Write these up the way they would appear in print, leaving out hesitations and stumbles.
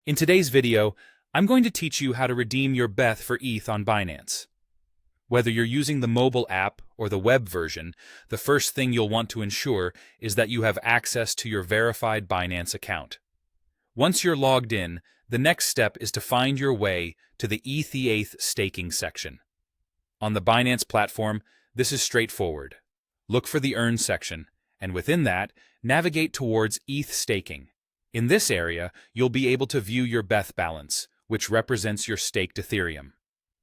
In today's video, I'm going to teach you how to redeem your BETH for ETH on Binance. Whether you're using the mobile app or the web version, the first thing you'll want to ensure is that you have access to your verified Binance account. Once you're logged in, the next step is to find your way to the ETH staking section. On the Binance platform, this is straightforward. Look for the Earn section, and within that, navigate towards ETH staking. In this area, you'll be able to view your BETH balance, which represents your staked Ethereum.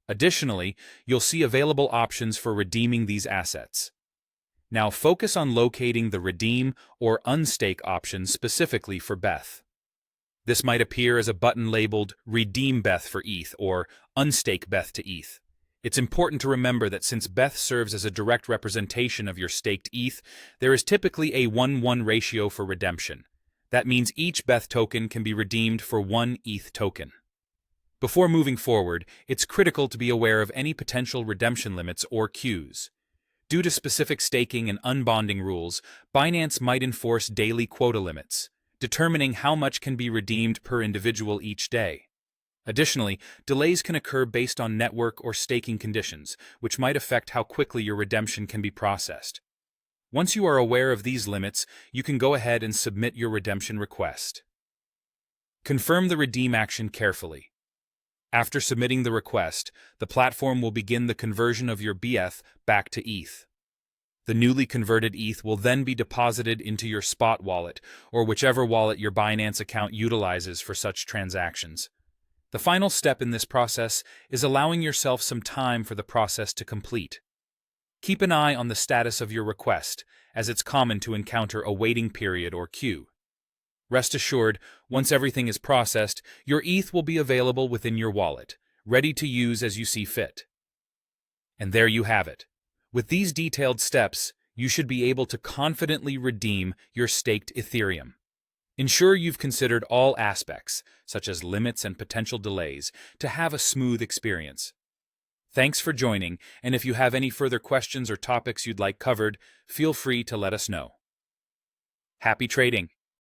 Additionally, you'll see available options for redeeming these assets. Now focus on locating the redeem or unstake option specifically for BETH. This might appear as a button labeled Redeem BETH for ETH or Unstake BETH to ETH. It's important to remember that since BETH serves as a direct representation of your staked ETH, there is typically a 1:1 ratio for redemption. That means each BETH token can be redeemed for 1 ETH token. Before moving forward, it's critical to be aware of any potential redemption limits or queues. Due to specific staking and unbonding rules, Binance might enforce daily quota limits, determining how much can be redeemed per individual each day. Additionally, delays can occur based on network or staking conditions, which might affect how quickly your redemption can be processed. Once you are aware of these limits, you can go ahead and submit your redemption request. Confirm the redeem action carefully. After submitting the request, the platform will begin the conversion of your BETH back to ETH. The newly converted ETH will then be deposited into your spot wallet, or whichever wallet your Binance account utilizes for such transactions. The final step in this process is allowing yourself some time for the process to complete. Keep an eye on the status of your request, as it's common to encounter a waiting period or queue. Rest assured, once everything is processed, your ETH will be available within your wallet, ready to use as you see fit. And there you have it. With these detailed steps, you should be able to confidently redeem your staked Ethereum. Ensure you've considered all aspects, such as limits and potential delays, to have a smooth experience. Thanks for joining, and if you have any further questions or topics you'd like covered, feel free to let us know. Happy trading!